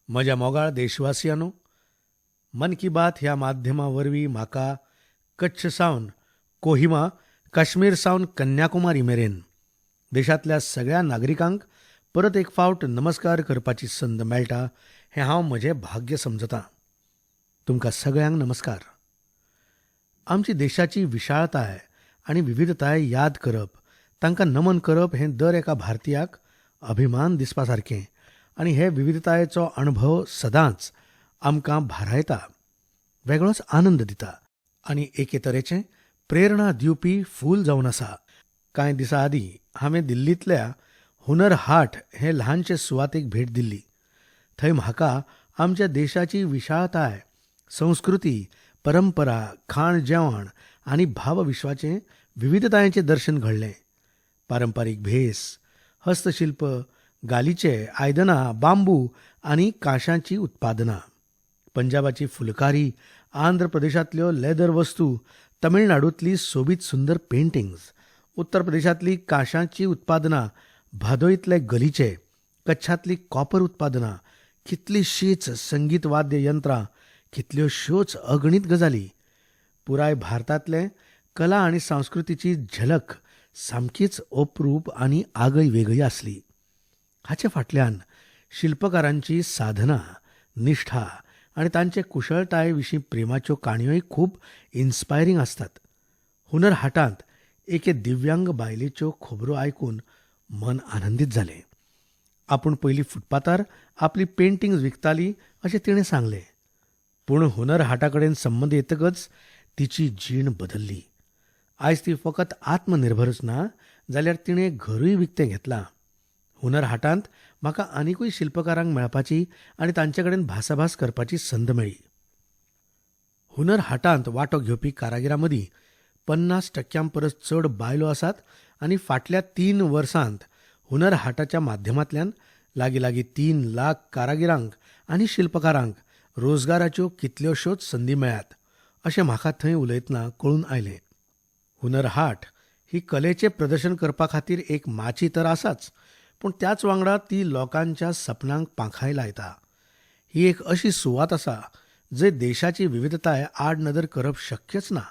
म्हज्या मोगाळ देशवासियांनो, मन की बात ह्या माध्यमावरवीं म्हाका कच्छ सावन कोहिमा, काश्मीर सावन कन्याकुमारी मेरेन देशांतल्या सगळ्या नागरिकांक परत एक फावट नमस्कार करपाची संद मेळटा हें हांव म्हजें भाग्य समजतां. तुमकां सगळ्यांक नमस्कार. आमची देशाची विशाळताय आनी विविधताय याद करप, तांकां नमन करप हें दर एका भारतीयाक अभिमान दिसपा सारकें आनी हे विविधतायेचो अणभव सदांच आमकां भारायता, वेगळोच आनंद दिता आनी एके तरेचें प्रेरणा दिवपी फूल जावन आसा. कांय दिसां आदीं हांवें दिल्लींतल्या हुनर हाट हे ल्हानशे सुवातेक भेट दिल्ली. थंय म्हाका आमच्या देशाची विशाळताय, संस्कृती, परंपरा, खाण जेवण आनी भावविश्वाचें विविधतायेचें दर्शन घडलें. पारंपारीक भेस, हस्तशिल्प, गालीचे आयदनां, बांबू आनी कांशाची उत्पादनां, पंजाबाची फुलकारी, आंध्र प्रदेशांतल्यो लेदर वस्तू, तमिळनाडूंतली सोबीत सुंदर पेंटिंग्स, उत्तर प्रदेशांतली कांशाची उत्पादनां, भादोईंतले गलीचे, कच्छांतली कॉपर उत्पादनां, कितलींशींच संगीत वाद्य यंत्रां, कितल्योश्योच अगणीत गजाली. पुराय भारतांतले कला आनी संस्कृतीची झलक सामकीच अप्रूप आनी आगळी वेगळी आसली. हाचे फाटल्यान शिल्पकारांची साधना, निश्ठा आनी तांचे कुशळटाये विशीं प्रेमाच्यो काणयोय खूब इन्स्पायरींग आसतात. हुनर हाटांत एके दिव्यांग बायलेच्यो खबरो आयकून मन आनंदीत जालें. आपूण पयलीं फुटपाथार आपली पेंटिंग्स विकताली अशें तिणें सांगलें. पूण हुनर हाटाकडेन संबंद येतकच तिची जीण बदल्ली. आयज ती फकत आत्मनिर्भरच ना, जाल्यार तिणें घरूय विकतें घेतलां. हुनर हाटांत म्हाका आनिकूय शिल्पकारांक मेळपाची आनी तांचे कडेन भासाभास करपाची संद मेळ्ळी. हुनर हाटांत वांटो घेवपी कारागिरां मदीं 50% परस चड बायलो आसात आनी फाटल्या 3 वर्सांत हुनर हाटाच्या माध्यमांतल्यान लागीं 3 लाख कारागिरांक आनी शिल्पकारांक रोजगाराच्यो कितल्योश्योच संदी मेळ्ळ्यात अशें म्हाका थंय उलयतना कळून आयलें. हुनर हाट ही कलेचें प्रदर्शन करपा खातीर एक माची तर आसाच, पूण त्याच वांगडा ती लोकांच्या सपनांक पांखाय लायता. ही एक अशी सुवात आसा जंय देशाची विविधताय आड नदर करप शक्यच ना.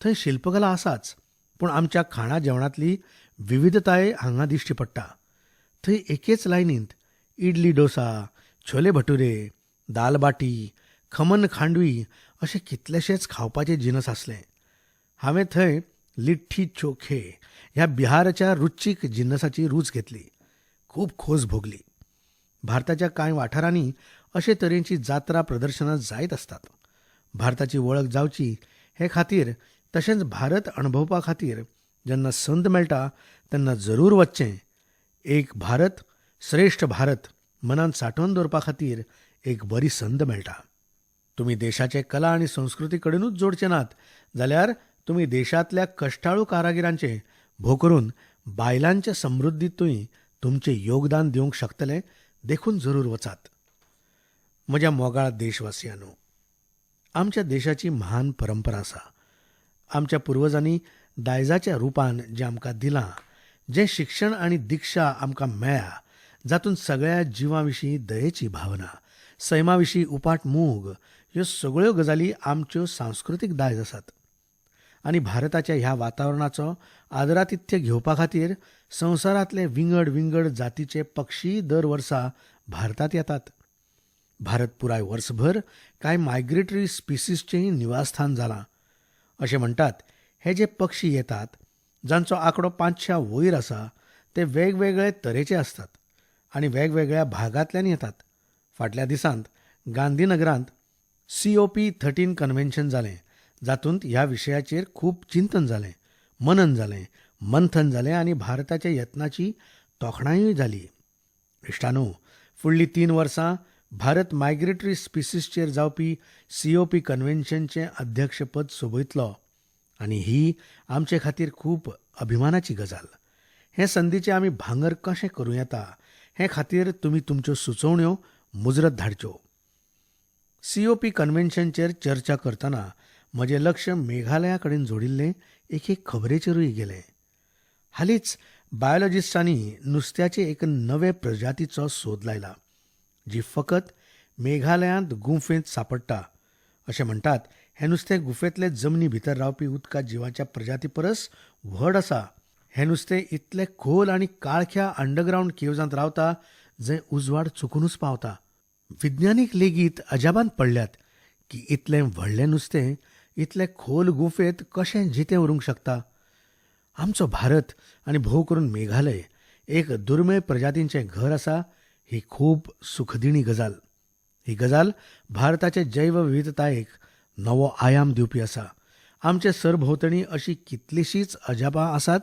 थंय शिल्पकला आसाच, पूण आमच्या खाणा जेवणांतली विविधताय हांगा दिश्टी पडटा. थंय एकेच लायनींत इडली डोसा, छोले भटुरे, दाल बाटी, खमन खांडवी अशे कितलेशेच खावपाचे जिनस आसले. हांवें थंय लिट्टी चोखे ह्या बिहाराच्या रुचीक जिन्नसाची रूच घेतली. खूब खोस भोगली. भारताच्या कांय वाठारांनी अशे तरेची जात्रा प्रदर्शनां जायत आसतात. भारताची वळख जावची हे खातीर तशेंच भारत अणभवपा खातीर जेन्ना संद मेळटा तेन्ना जरूर वचचें. एक भारत श्रेष्ठ भारत मनांत सांठोवन दवरपा खातीर एक बरी संद मेळटा. तुमी देशाचे कला आनी संस्कृती कडेनूच जोडचे नात जाल्यार तुमी देशांतल्या कश्टाळू कारागिरांचे, भोव करून बायलांचे समृद्धींतूय तुमचें योगदान दिवंक शकतले देखून जरूर वचात. म्हज्या मोगाळ देशवासियांनो, आमच्या देशाची महान परंपरा आसा. आमच्या पुर्वजांनी दायजाच्या रुपान जें आमकां दिलां, जें शिक्षण आनी दिक्षा आमकां मेळ्ळ्या, जातूंत सगळ्या जिवां विशीं दयेची भावना, सैमा विशीं उपाट मोग ह्यो सगळ्यो गजाली आमच्यो सांस्कृतीक दायज आसात. आनी भारताच्या ह्या वातावरणाचो आदरातिथ्य घेवपा खातीर संवसारांतले विंगड विंगड जातीचे पक्षी दर वर्सा भारतांत येतात. भारत पुराय वर्सभर कांय मायग्रेटरी स्पिसीसचेंय निवासस्थान जालां. अशें म्हणटात हे जे पक्षी येतात, जांचो आंकडो 500 वयर आसा, ते वेगवेगळे तरेचे आसतात आनी वेगवेगळ्या भागांतल्यान येतात. फाटल्या दिसांत गांधीनगरांत COP13 कन्व्हेन्शन जालें, जातूंत ह्या विशयाचेर खूब चिंतन जालें, मनन जालें, मंथन जालें आनी भारताच्या यत्नाची तोखणायूय जाली. इश्टानो, फुडलीं 3 वर्सां भारत मायग्रेटरी स्पिसीसचेर जावपी COP कन्व्हेन्शनचें अध्यक्षपद सोबयतलो आनी ही आमचे खातीर खूब अभिमानाची गजाल. हे संदीचें आमी भांगर कशें करूं येता हे खातीर तुमी तुमच्यो सुचोवण्यो मुजरत धाडच्यो. COP कन्व्हेन्शनचेर चर्चा करतना म्हजें लक्ष मेघालया कडेन जोडिल्लें एके खबरेचेरूय गेलें. हालींच बायोलॉजिस्टांनी नुस्त्याचे एक नवे प्रजातीचो सोद लायला, जी फकत मेघालयांत गुंफेंत सापडटा. अशें म्हणटात हें नुस्तें गुफेंतले जमनी भितर रावपी उदकात जिवाच्या प्रजाती परस व्हड आसा. हें नुस्तें इतलें खोल आनी काळख्या अंडरग्रावंड केव्जांत रावता जंय उजवाड चुकूनच पावता. विज्ञानीक लेगीत अजापांत पडल्यात की इतलें व्हडलें नुस्तें इतले खोल गुफेंत कशें जितें उरूंक शकता. आमचो भारत आनी भोव करून मेघालय एक दुर्मिळ प्रजातींचें घर आसा ही खूब सुखदिणी गजाल. ही गजाल भारताचे जैवविविधतायेक नवो आयाम दिवपी आसा. आमचे सरभोंवतणी अशीं कितलींशींच अजापां आसात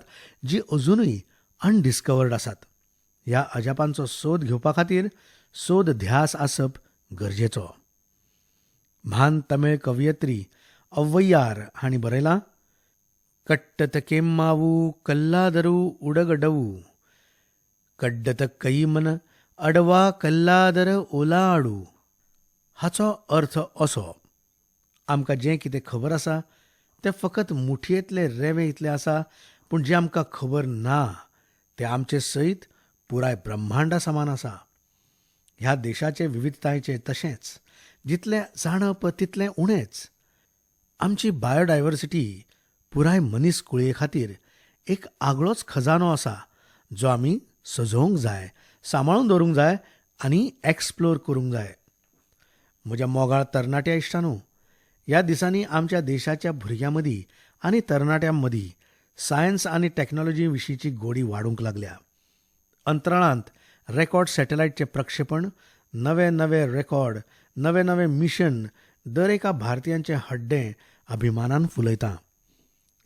जीं अजुनूय अनडिस्कवर्ड आसात. ह्या अजापांचो सोद घेवपा खातीर सोद ध्यास आसप गरजेचो. म्हान तमीळ कवयित्री अव्वैयार हांणी बरयलां, कट्टत केम्मावू कल्लादरू उडगडवू कड्डत कैमन अडवा कल्लादर ओलाडू. हाचो अर्थ असो, आमकां जें कितें खबर आसा तें फकत मुठयेंतले रेंवे इतलें आसा, पूण जें आमकां खबर ना तें आमचे सयत पुराय ब्रह्मांडा समान आसा. ह्या देशाचे विविधतायेचें तशेंच जितलें जाणप तितलें उणेंच. आमची बायोडायवर्सिटी पुराय मनीसकुळये खातीर एक आगळोच खजानो आसा जो आमी सजोवंक जाय, सांबाळून दवरूंक जाय आनी एक्सप्लोर करूंक जाय. म्हज्या मोगाळ तरणाट्या इश्टांनो, ह्या दिसांनी आमच्या देशाच्या भुरग्यां मदीं आनी तरणाट्यां मदीं सायन्स आनी टॅक्नॉलॉजी विशींची गोडी वाडूंक लागल्या. अंतराळांत रेकॉर्ड सॅटेलायटचें प्रक्षेपण, नवे नवे रेकॉर्ड, नवे नवे मिशन दर एका भारतीयांचें हड्डें अभिमानान फुलयता.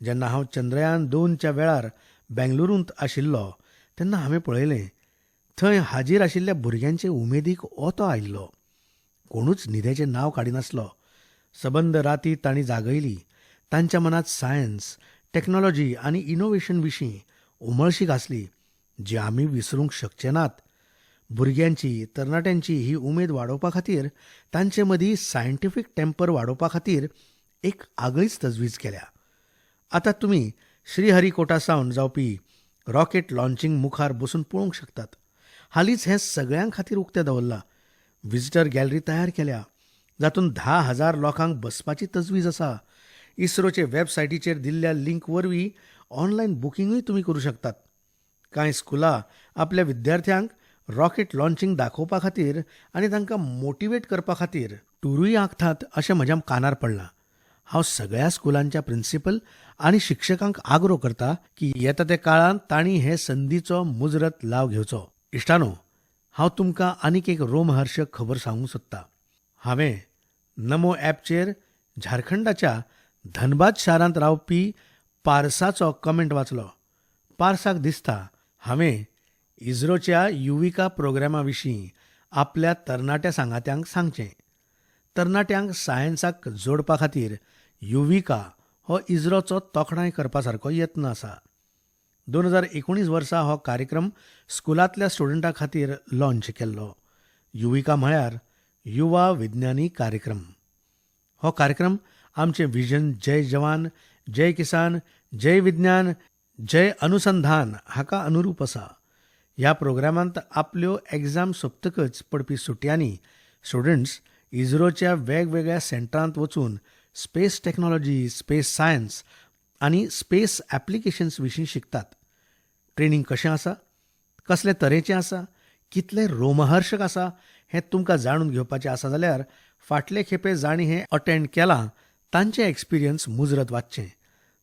जेन्ना हांव चंद्रयान 2च्या वेळार बेंगलुरूंत आशिल्लो तेन्ना हांवें पळयलें थंय हाजीर आशिल्ल्या भुरग्यांचे उमेदीक ओतो आयिल्लो. कोणूच न्हिदेचें नांव काडिनासलो. सबंद राती तांणी जागयली. तांच्या मनांत सायन्स, टॅक्नॉलॉजी आनी इनोव्हेशन विशीं उमळशीक आसली जी आमी विसरूंक शकचे नात. भुरग्यांची, तरणाट्यांची ही उमेद वाडोवपा खातीर, तांचे मदीं सायंटिफीक टेम्पर वाडोवपा खातीर एक आगळीच तजवीज केल्या. आतां तुमी श्रीहरिकोटा सावन जावपी रॉकेट लॉन्चिंग मुखार बसून पळोवंक शकतात. हालींच हें सगळ्यां खातीर उक्तें दवरलां. विजिटर गॅलरी तयार केल्या, जातूंत 10,000 लोकांक बसपाची तजवीज आसा. इस्रोचे वेबसायटीचेर दिल्ल्या लिंक वरवीं ऑनलायन बुकिंगूय तुमी करूं शकतात. कांय स्कुलां आपल्या विद्यार्थ्यांक रॉकेट लॉन्चिंग दाखोवपा खातीर आनी तांकां मोटिवेट करपा खातीर टुरूय आंखतात अशें म्हज्या कानार पडलां. हांव सगळ्या स्कुलांच्या प्रिन्सिपल आनी शिक्षकांक आग्रो करता की येता त्या काळांत तांणी हे संदीचो मुजरत लाव घेवचो. इश्टानो, हांव तुमकां आनीक एक रोमहर्शक खबर सांगूंक सोदतां. हांवें नमो ॲपचेर झारखंडाच्या धनबाद शारांत रावपी पारसाचो कमेंट वाचलो. पारसाक दिसता हांवें इस्रोच्या युविका प्रोग्रामा विशीं आपल्या तरणाट्या सांगात्यांक सांगचें. तरणाट्यांक सायन्साक जोडपा खातीर युविका हो इस्रोचो तोखणाय करपा सारको यत्न आसा. 2019 वर्सा हो कार्यक्रम स्कुलांतल्या स्टुडंटां खातीर लॉन्च केल्लो. युविका म्हळ्यार युवा विज्ञानी कार्यक्रम. हो कार्यक्रम आमचें विजन जय जवान, जय किसान, जय विज्ञान, जय अनुसंधान हाका अनुरूप आसा. ह्या प्रोग्रामांत आपल्यो एग्जाम सोंपतकच पडपी सुटयांनी स्टुडंट्स इस्रोच्या वेगवेगळ्या सेंटरांत वचून स्पेस टॅक्नॉलॉजी, स्पेस सायन्स आनी स्पेस ॲप्लिकेशन्स विशीं शिकतात. ट्रेनिंग कशें आसा, कसले तरेचें आसा, कितलें रोमहर्शक आसा हें तुमकां जाणून घेवपाचें आसा जाल्यार फाटले खेपे जाणी हें अटेंड केलां तांचें एक्सपिरियन्स मुजरत वाचचें.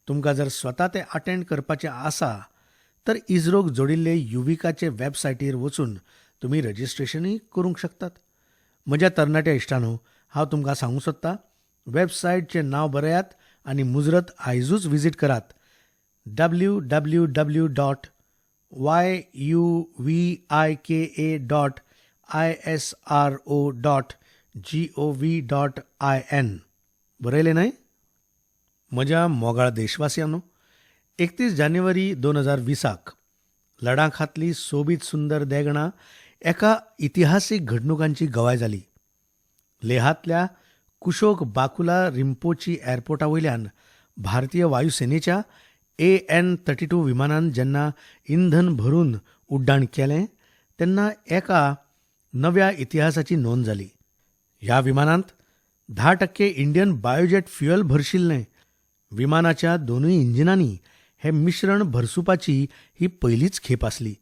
तुमकां जर स्वता तें अटेंड करपाचें आसा तर इस्रोक जोडिल्ले युविकाचे वेबसायटीर वचून तुमी रजिस्ट्रेशनूय करूंक शकतात. म्हज्या तरणाट्या इश्टांनो, हांव तुमकां सांगूंक सोदतां, वेबसायटचें नांव बरयात आनी मुजरत आयजूच विजीट करात. www.yuvika.isro.gov.in बरयलें न्हय? म्हज्या मोगाळ देशवासियांनो, 31 जानेवारी 2020 लडाखांतली सोबीत सुंदर देगणां एका इतिहासीक घडणुकांची गवाय जाली. लेहांतल्या कुशोक बाकुला रिंपोची एअरपोर्टा वयल्यान भारतीय वायुसेनेच्या AN-32 विमानान जेन्ना इंधन भरून उड्डाण केलें तेन्ना एका नव्या इतिहासाची नोंद जाली. ह्या विमानांत 10% इंडियन बायोजेट फ्युएल भरशिल्लें. विमानाच्या दोनूय इंजिनांनी हे मिश्रण भरसुपाची ही पहिलीच खेप आसली.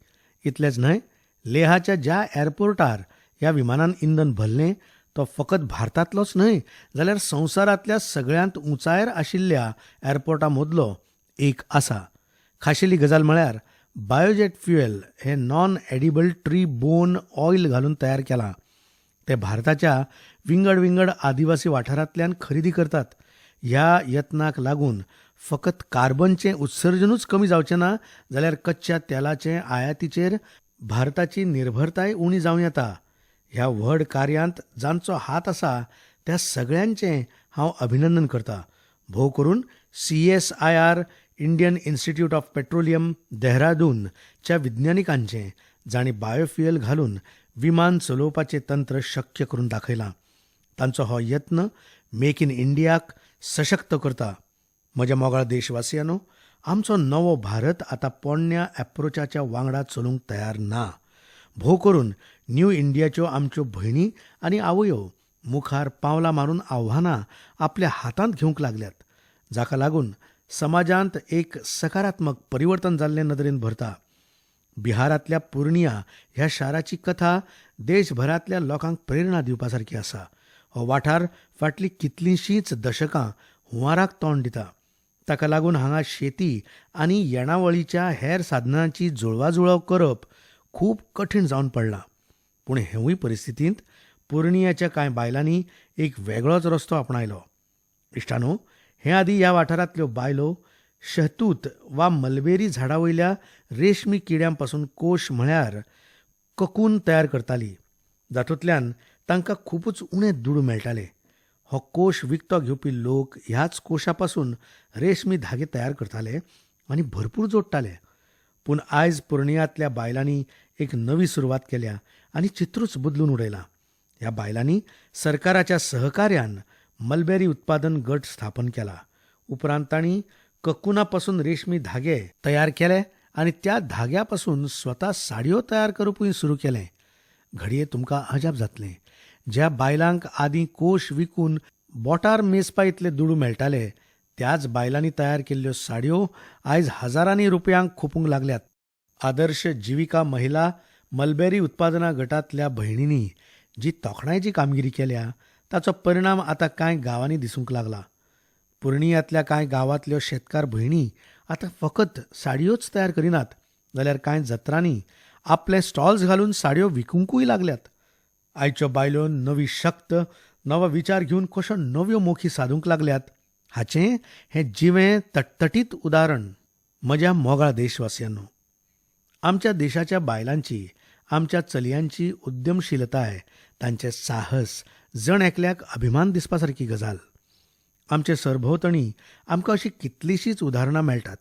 इतलेंच न्हय, लेहाच्या ज्या एअरपोर्टार ह्या विमानान इंधन भरलें तो फकत भारतांतलोच न्हय जाल्यार संवसारांतल्या सगळ्यांत उंचायेर आशिल्ल्या एअरपोर्टां मदलो एक आसा. खाशेली गजाल म्हळ्यार बायोजेट फ्युएल हे non edible tree bone oil घालून तयार केलां. ते भारताच्या विंगड आदिवासी वाठारांतल्यान खरेदी करतात. ह्या यत्नाक लागून फकत कार्बनचें उत्सर्जनूच कमी जावचें ना जाल्यार कच्च्या तेलाचे आयातीचेर भारताची निर्भरताय उणी जावं येता. ह्या व्हड कार्यांत जांचो हात आसा त्या सगळ्यांचें हांव अभिनंदन करतां. भोव करून CSIR Indian institute of petroleum Dehradun च्या विज्ञानिकांचें, जांणी बायोफ्युएल घालून विमान चलोवपाचें तंत्र शक्य करून दाखयलां. तांचो हो यत्न मेक इन इंडियाक सशक्त करता. म्हज्या मोगाळ देशवासियांनो, आमचो नवो भारत आतां पोरण्या एप्रोचाच्या वांगडा चलूंक तयार ना. भोव करून न्यू इंडियाच्यो आमच्यो भयणी आनी आवयो मुखार पावलां मारून आव्हानां आपल्या हातांत घेवंक लागल्यात, जाका लागून समाजांत एक सकारात्मक परिवर्तन जाल्ले नदरेन भरता. बिहारांतल्या पुर्णिया ह्या शाराची कथा देशभरांतल्या लोकांक प्रेरणा दिवपा सारकी आसा. हो वाठार फाटलीं कितलींशींच दशकां हुंवाराक तोंड दिता. ताका लागून हांगा शेती आनी येणावळीच्या हेर साधनांची जुळवाजुळव करप खूब कठीण जावन पडलां. पूण हेवूय परिस्थितींत पुर्णियाच्या कांय बायलांनी एक वेगळोच रस्तो आपणायलो. इश्टानो, हे आदी ह्या वाठारांतल्यो बायलो शहतूत वा मलबेरी झाडां वयल्या रेशमी किड्यां पासून कोश म्हळ्यार ककून तयार करताली, जातूंतल्यान तांकां खूबच उणे दुडू मेळटाले. हो कोश विकतो घेवपी लोक ह्याच कोशा पासून रेशमी धागे तयार करताले आनी भरपूर जोडटाले. पूण आयज पुर्णियांतल्या बायलांनी एक नवी सुरवात केल्या आनी चित्रूच बदलून उडयलां. ह्या बायलांनी सरकाराच्या सहकार्यान मलबेरी उत्पादन गट स्थापन केला. उपरांत तांणी ककुना पासून रेशमी धागे तयार केले आनी त्या धाग्या पासून स्वता साडयो तयार करपूय सुरू केलें. घडये तुमकां अजाप जातलें, ज्या बायलांक आदीं कोश विकून बोटार मेजपा इतले दुडू मेळटाले, त्याच बायलांनी तयार केल्ल्यो साडयो आयज हजारांनी रुपयांक खुपूंक लागल्यात. आदर्श जिविका महिला मलबेरी उत्पादना गटांतल्या भयणींनी जी तोखणायची कामगिरी केल्या ताचो परिणाम आतां कांय गांवांनी दिसूंक लागला. पुर्णियांतल्या कांय गांवांतल्यो शेतकार भयणी आतां फकत साडयोच तयार करिनात, जाल्यार कांय जत्रांनी आपले स्टॉल्स घालून साडयो विकूंकूय लागल्यात. आयच्यो बायलो नवी शक्त, नवो विचार घेवन कश्यो नव्यो मोखी सादूंक लागल्यात हाचें हें जिवें तटतटीत उदाहरण. म्हज्या मोगाळ देशवासियांनो, आमच्या देशाच्या बायलांची, आमच्या चलयांची उद्यमशीलताय, तांचें साहस जण एकल्याक अभिमान दिसपा सारकी गजाल. आमचे सरभोंवतणी आमकां अशीं कितलींशींच उदाहरणां मेळटात,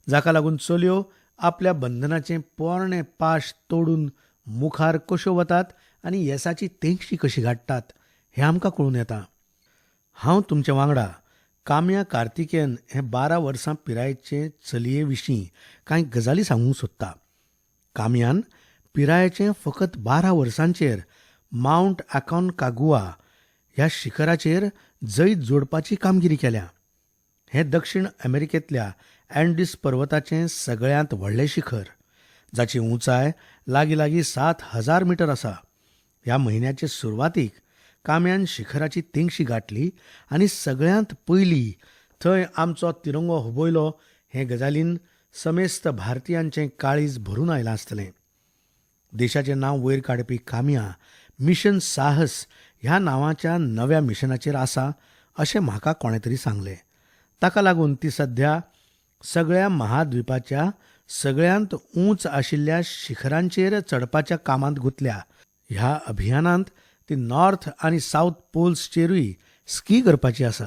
जाका लागून चलयो आपल्या बंधनाचें पोरणें पाश तोडून मुखार कश्यो वतात आनी येसाची तेंगशी कशी गाठतात हें आमकां कळून येता. हांव तुमचे वांगडा काम्या कार्तिकेयन हे 12 वर्सां पिरायेचे चलये विशीं कांय गजाली सांगूंक सोदता. काम्यान पिरायेचे फकत 12 वर्सांचेर माउंट अकॉनकागुआ ह्या शिखराचेर जैत जोडपाची कामगिरी केल्या. हें दक्षिण अमेरिकेंतल्या अँडीस पर्वताचें सगळ्यांत व्हडलें शिखर, जाची उंचाय लागीं 7,000 मीटर आसा. ह्या म्हयन्याचे सुरवातीक काम्यान शिखराची तेंगशी गाठली आनी सगळ्यांत पयलीं थंय आमचो तिरंगो हुबयलो. हे गजालीन समेस्त भारतीयांचें काळीज भरून आयलां आसतलें. देशाचें नांव वयर काडपी काम्या मिशन साहस ह्या नांवाच्या नव्या मिशनाचेर आसा अशें म्हाका कोणे तरी सांगलें. ताका लागून ती सध्या सगळ्या महाद्विपाच्या सगळ्यांत उंच आशिल्ल्या शिखरांचेर चडपाच्या कामांत गुंतल्या. ह्या अभियानांत ती नॉर्थ आनी सावथ पोल्सचेरूय स्की करपाची आसा.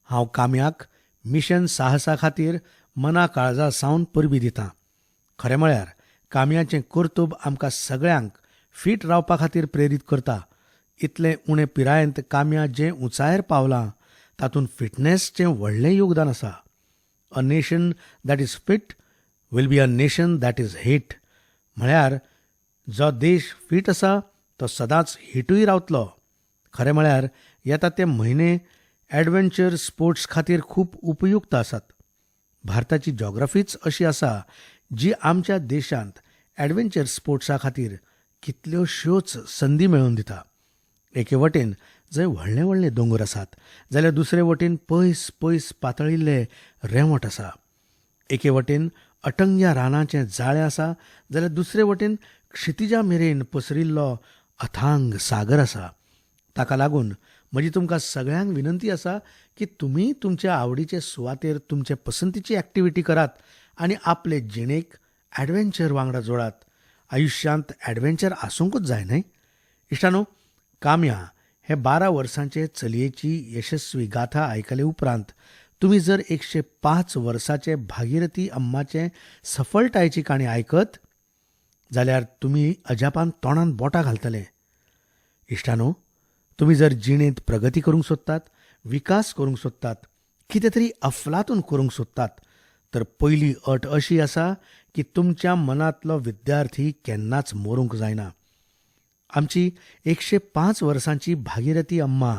हांव काम्याक मिशन साहसा खातीर मना काळजा सावन परबीं दितां. खरें म्हळ्यार काम्याचें कर्तूब आमकां सगळ्यांक फीट रावपा खातीर प्रेरीत करता. इतलें उणे पिरायेंत काम्या जें उंचायेर पावलां तातूंत फिटनेसचें व्हडलें योगदान आसा. A nation that is fit will be a nation that is hit. म्हळ्यार जो देश फीट आसा तो सदांच हिटूय रावतलो. खरें म्हळ्यार येता ते म्हयने ॲडव्हेंचर स्पोर्ट्स खातीर खूब उपयुक्त आसात. भारताची जॉग्राफीच अशी आसा जी आमच्या देशांत ॲडव्हेंचर स्पोर्ट्सा खातीर कितल्योश्योच संदी मेळोवन दिता. एके वटेन जंय व्हडले व्हडले दोंगर आसात जाल्यार दुसरे वटेन पयस पयस पातळिल्ले रेंवट आसा. एके वटेन अटंग्या रानाचें जाळें आसा जाल्यार दुसरे वटेन क्षितिजा मेरेन पसरिल्लो अथांग सागर आसा. ताका लागून म्हजी तुमकां सगळ्यांक विनंती आसा की तुमी तुमच्या आवडीचे सुवातेर तुमचे पसंतीची ॲक्टिव्हिटी करात आनी आपले जिणेक ॲडव्हेंचर वांगडा जोडात. आयुश्यांत ॲडव्हेंचर आसूंकूच जाय न्हय. इश्टानो, काम्या हे 12 वर्सांचे चलयेची यशस्वी गाथा आयकले उपरांत तुमी जर 105 वर्साचे भागीरथी अम्माचे सफळटायेची काणी आयकत जाल्यार तुमी अजापान तोंडांत बोटां घालतले. इश्टानो, तुमी जर जिणेंत प्रगती करूंक सोदतात, विकास करूंक सोदतात, कितें तरी अफलातून करूंक सोदतात, तर पयली अट अशी आसा की तुमच्या मनांतलो विद्यार्थी केन्नाच मरूंक जायना. आमची 105 वर्सांची भागीरथी अम्मा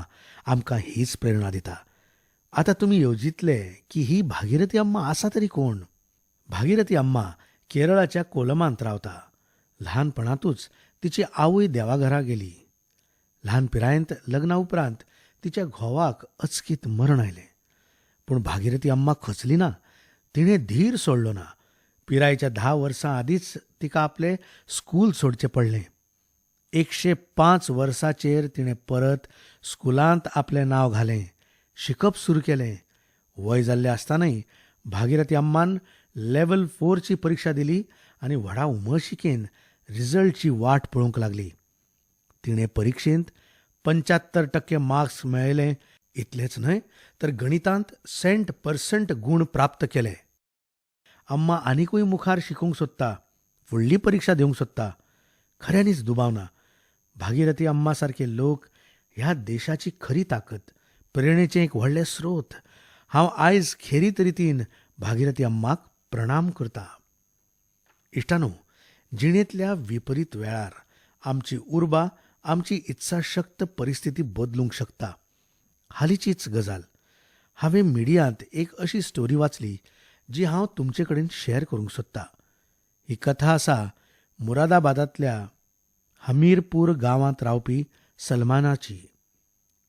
आमकां हीच प्रेरणा दिता. आतां तुमी येवजितले की ही भागीरथी अम्मा आसा तरी कोण? भागीरथी अम्मा केरळाच्या कोलमांत रावता. ल्हानपणांतूच तिची आवय देवाघरा गेली. ल्हान पिरायेंत लग्ना उपरांत तिच्या घोवाक अचकीत मरण आयलें. पूण भागीरथी अम्मा खचली ना. तिणें धीर सोडलो ना. पिरायेच्या 10 वर्सां आदींच तिका आपलें स्कूल सोडचें पडलें. 105 वर्साचेर तिणें परत स्कुलांत आपलें नांव घालें, शिकप सुरू केलें. वय जाल्लें आसतनाय भागीरथी अम्मान लेव्हल 4 ची परीक्षा दिली आनी व्हडा उमळशिकेन रिजल्टची वाट पळोवंक लागली. तिणें परीक्षेंत 75% मार्क्स मेळयले. इतलेंच न्हय तर गणितांत 100% गूण प्राप्त केले. अम्मा आनिकूय मुखार शिकूंक सोदता, फुडली परीक्षा दिवंक सोदता. खऱ्यांनीच दुबावना. भागीरथी अम्मा सारके लोक ह्या देशाची खरी ताकद, प्रेरणेचें एक व्हडलें स्रोत. हांव आयज खेरीत रितीन भागीरथी अम्माक प्रणाम करतां. इश्टानो, जिणेंतल्या विपरीत वेळार आमची उर्बा, आमची इत्साशक्त परिस्थिती बदलूंक शकता. हालींचीच गजाल, हांवें मिडियांत एक अशी स्टोरी वाचली जी हांव तुमचे कडेन शेअर करूंक सोदतां. ही कथा आसा मुरादाबादांतल्या हमीरपूर गांवांत रावपी सलमानाची.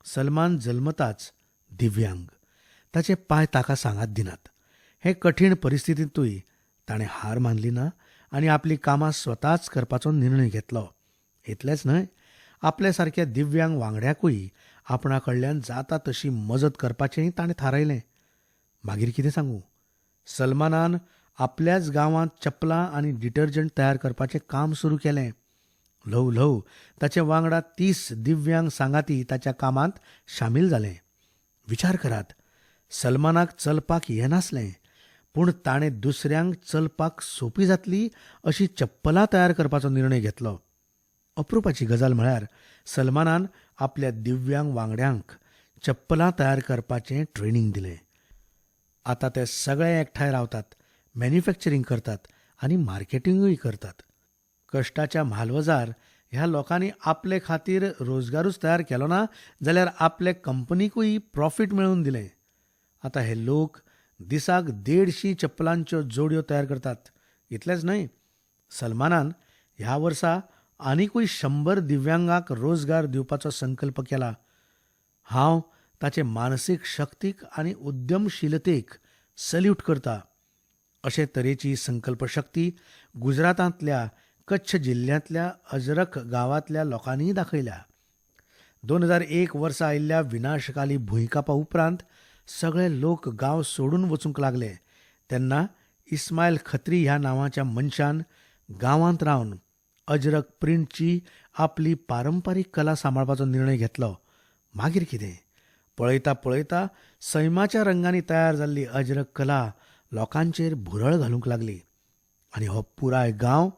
सलमान जल्मताच दिव्यांग. ताचे पांय ताका सांगात दिनात. हे कठीण परिस्थितींतूय ताणें हार मानली ना आनी आपली कामां स्वताच करपाचो निर्णय घेतलो. इतलेंच न्हय, आपल्या सारक्या दिव्यांग वांगड्याकूय आपणा कडल्यान जाता तशी मजत करपाचेंय ताणें थारायलें. मागीर कितें सांगू, सलमानान आपल्याच गांवांत चपलां आनी डिटर्जंट तयार करपाचें काम सुरू केलें. ल्हव ल्हव ताचे वांगडा 30 दिव्यांग सांगाती ताच्या कामांत शामील जाले. विचार करात, सलमानाक चलपाक येनासलें, पूण ताणें दुसऱ्यांक चलपाक सोपी जातली अशी चप्पलां तयार करपाचो निर्णय घेतलो. अप्रुपाची गजाल म्हळ्यार सलमानान आपल्या दिव्यांग वांगड्यांक चप्पलां तयार करपाचें ट्रेनिंग दिलें. आतां ते सगळे एकठांय रावतात, मॅन्युफॅक्चरींग करतात आनी मार्केटिंगूय करतात. कश्टाच्या म्हालवजार ह्या लोकांनी आपले खातीर रोजगारूच तयार केलो ना जाल्यार आपले कंपनीकूय प्रॉफीट मेळवून दिलें. आतां हे लोक दिसाक 150 चप्पलांच्यो जोडयो तयार करतात. इतलेंच न्हय, सलमानान ह्या वर्सा आनिकूय 100 दिव्यांगांक रोजगार दिवपाचो संकल्प केला. हांव ताचे मानसीक शक्तीक आनी उद्यमशीलतेक सल्यूट करतां. अशे तरेची संकल्पशक्ती गुजरातांतल्या कच्छ जिल्ल्यांतल्या अजरक गांवांतल्या लोकांनी दाखयल्या. 2001 वर्सा आयिल्ल्या विनाशकाली भुंयकापा उपरांत सगळे लोक गांव सोडून वचूंक लागले तेन्ना इस्मायल खत्री ह्या नांवाच्या मनशान गांवांत रावन अजरक प्रिंटची आपली पारंपारीक कला सांबाळपाचो निर्णय घेतलो. मागीर कितें, पळयता पळयता सैमाच्या रंगांनी तयार जाल्ली अजरक कला लोकांचेर भुरळ घालूंक लागली आनी हो पुराय गांव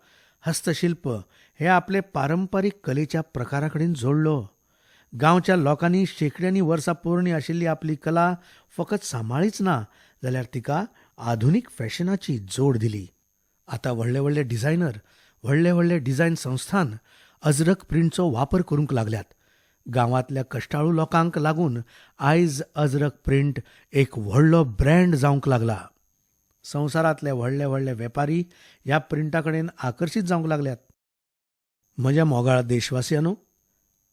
हस्तशिल्प हे आपले पारंपारीक कलेच्या प्रकारा कडेन जोडलो. गांवच्या लोकांनी शेंकड्यांनी वर्सां पोरणी आशिल्ली आपली कला फकत सांबाळीच ना जाल्यार तिका आधुनीक फॅशनाची जोड दिली. आतां व्हडले व्हडले डिझायनर, व्हडले व्हडले डिझायन संस्थान अजरक प्रिंटचो वापर करूंक लागल्यात. गांवांतल्या कश्टाळू लोकांक लागून आयज अजरक प्रिंट एक व्हडलो ब्रँड जावंक लागला. संवसारांतले व्हडले व्हडले वेपारी ह्या प्रिंटा कडेन आकर्शीत जावंक लागल्यात. म्हज्या मोगाळ देशवासियांनो,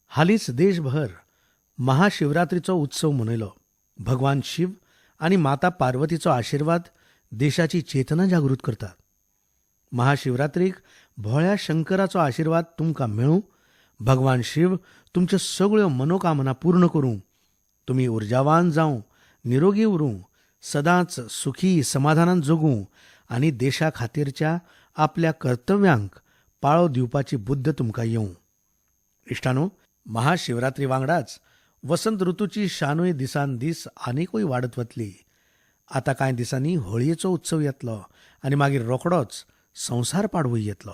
हालींच देशभर महाशिवरात्रीचो उत्सव मनयलो. भगवान शिव आनी माता पार्वतीचो आशिर्वाद देशाची चेतना जागृत करता. महाशिवरात्रीक भोळ्या शंकराचो आशिर्वाद तुमकां मेळूं, भगवान शिव तुमच्यो सगळ्यो मनोकामना पूर्ण करूं, तुमी उर्जावान जावं, निरोगी उरूं, सदांच सुखी समाधानान जगूं आनी देशा खातीरच्या आपल्या कर्तव्यांक पाळो दिवपाची बुद्ध तुमकां येवं. इश्टानो, महाशिवरात्री वांगडाच वसंत ऋतूची शानूय दिसान दीस आनिकूय वाडत वतली. आतां कांय दिसांनी होळयेचो उत्सव येतलो आनी मागीर रोखडोच संवसार पाडवोय येतलो.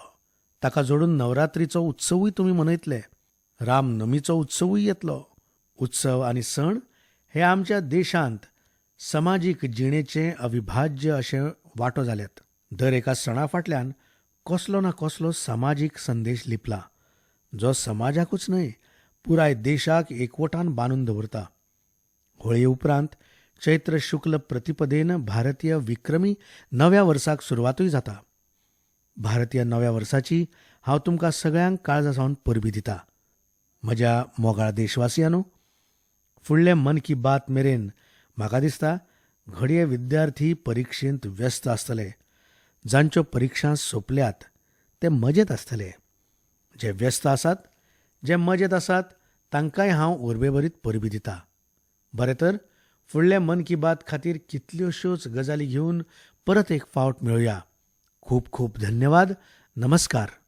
ताका जोडून नवरात्रीचो उत्सवूय तुमी मनयतले. रामनमीचो उत्सवूय येतलो. उत्सव आनी सण हे आमच्या देशांत समाजीक जिणेचे अविभाज्य अशे वांटो जाल्यात. दर एका सणा फाटल्यान कसलो ना कसलो समाजीक संदेश लिपला, जो समाजाकूच न्हय पुराय देशाक एकवटान बांदून दवरता. होळये उपरांत चैत्र शुक्ल प्रतिपदेन भारतीय विक्रमी नव्या वर्साक सुरवातूय जाता. भारतीय नव्या वर्साची हांव तुमकां सगळ्यांक काळजासावन परबीं दितां. म्हज्या मोगाळ देशवासियांनो, फुडले मन की बात मेरेन म्हाका दिसता घडये विद्यार्थी परिक्षेंत व्यस्त आसतले. जांच्यो परिक्षा सोंपल्यात ते मजेत आसतले. जे व्यस्त आसात, जे मजेत आसात, तांकांय हांव उर्बेभरीत परबीं दितां. बरें तर फुडले मन की बात खातीर कितल्योश्योच गजाली घेवन परत एक फावट मेळुया. खूब खूब धन्यवाद. नमस्कार.